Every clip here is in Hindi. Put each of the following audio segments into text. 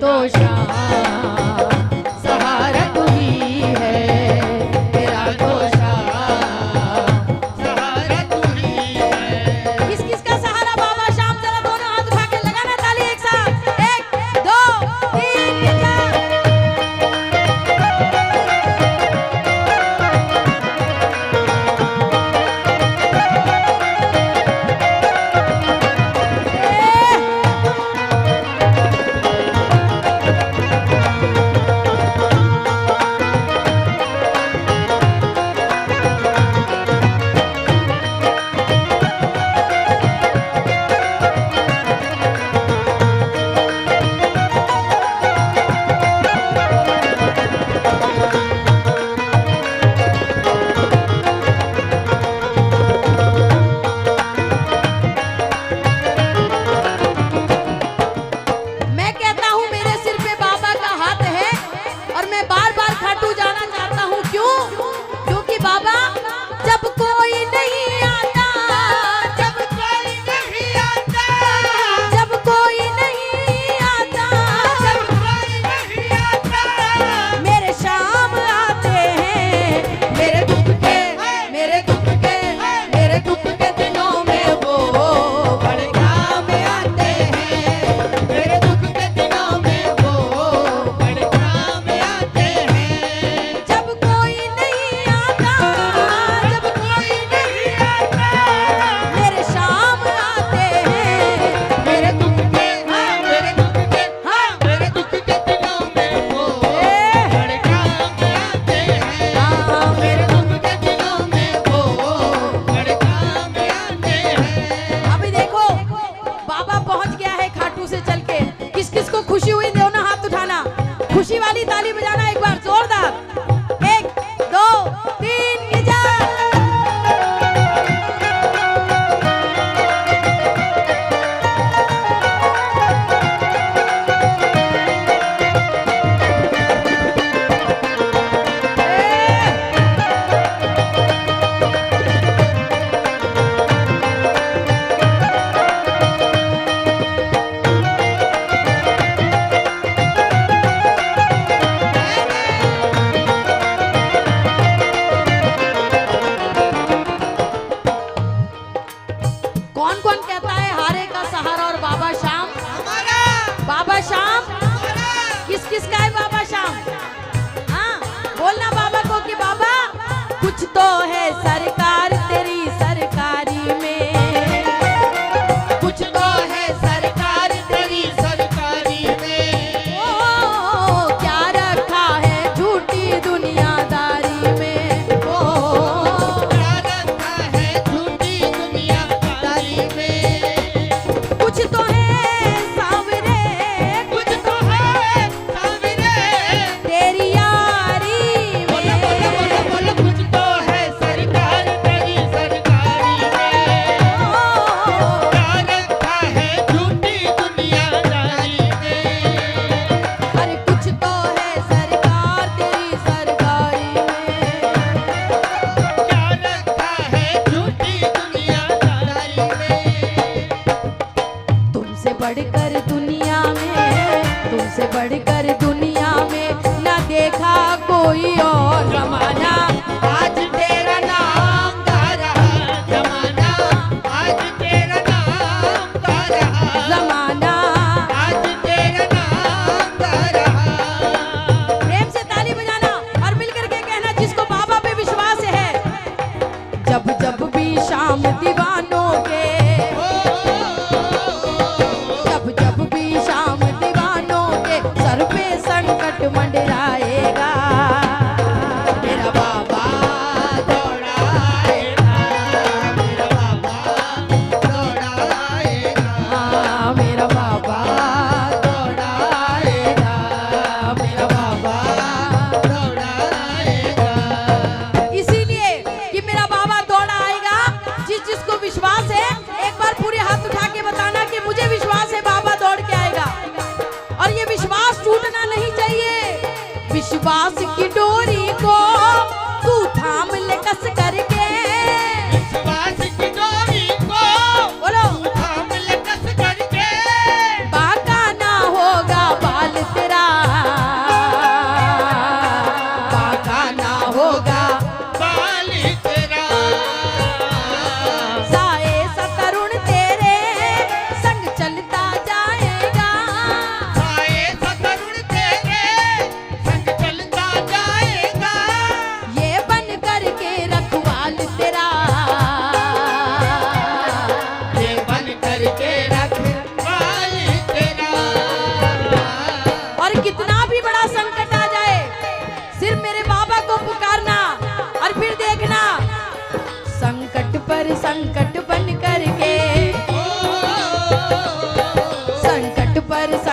तो शाम सहारा तू ही है, तेरा तो शाम सहारा तू ही है। किस किस का सहारा बाबा शाम? जरा दोनों हाथ उठा के लगाना ताली एक साथ। 1 2 3 4। खुशी वाली ताली बजाना एक बार जोरदार। 1 2 3 जा। कौन कौन कहता है हारे का सहारा और बाबा शाम? बाबा शाम किस किस का है बाबा शाम? हाँ बोलना बाबा को कि बाबा कुछ तो है सरकार तेरी सरकारी में, कुछ तो है सरकार तेरी सरकारी में। ओ क्या रखा है झूठी दुनियादारी में, ओ क्या रखा है झूठी दुनियादारी में। कुछ तो है सावरे, कुछ तो है सावरे तेरी यारी में। बोलो बोलो बोलो बोलो कुछ तो है सरकार तेरी सरकारी में। ओ क्या रखा है झूठी दुनियादारी में। अरे कुछ तो है सरकार तेरी सरकारी में, क्या रखा है झूठी दुनियादारी में। तुमसे बढ़कर दुनिया में, तुमसे बढ़कर दुनिया में ना देखा कोई और जमाना। आज तेरा नाम गा रहा जमाना, आज तेरा नाम गा रहा जमाना, आज तेरा नाम गा रहा। प्रेम से ताली बजाना और मिलकर के कहना जिसको बाबा पे विश्वास है। जब जब भी शाम दीवानों के, जब जब भी शाम दीवानों के सर पे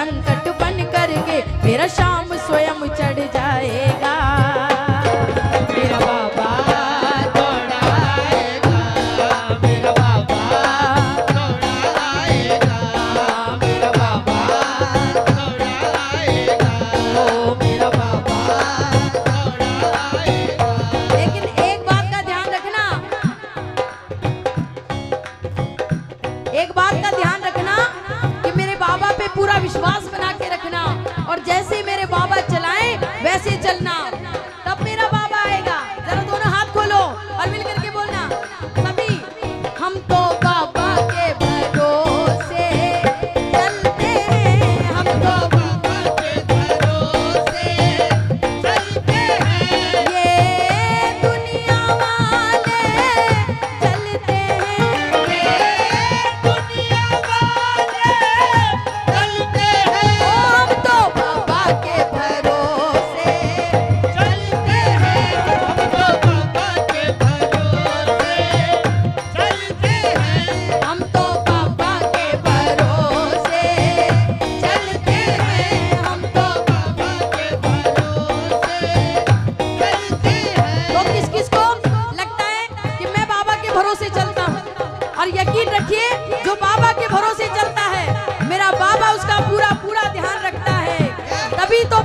संकट बन करके मेरा शाम स्वयं चढ़ जाएगा। मेरा बाबा दौड़ाएगा, मेरा बाबा दौड़ाएगा, मेरा बाबा दौड़ाएगा, ओ मेरा बाबा दौड़ाएगा। लेकिन एक बात का ध्यान रखना, एक बात का ध्यान रखना कि मेरे बाबा पे पूरा विश्वास बना के रखना, और जैसे मेरे बाबा चलाएं वैसे चलना, तब मेरा बाबा आएगा। जरा दोनों हाथ खोलो और मिल करके बोलना सभी, हम तो बाबा के भरोसे चलते हैं, हम तो बाबा के भरोसे चलते हैं, ये दुनिया वाले चलते हैं, ये दुनिया वाले चलते हैं, ओ हम तो बाबा के भरोसे चलते हैं, हम तो बाबा के भरोसे चलते हैं, हम तो बाबा के भरोसे चलते हैं, हम तो बाबा के भरोसे चलते हैं। तो किस किस को लगता है कि मैं बाबा के भरोसे चलता हूँ? और यकीन रखिए जो बाबा के भरोसे चलता है मेरा बाबा उसका पूरा पूरा ध्यान रखता है। तभी तो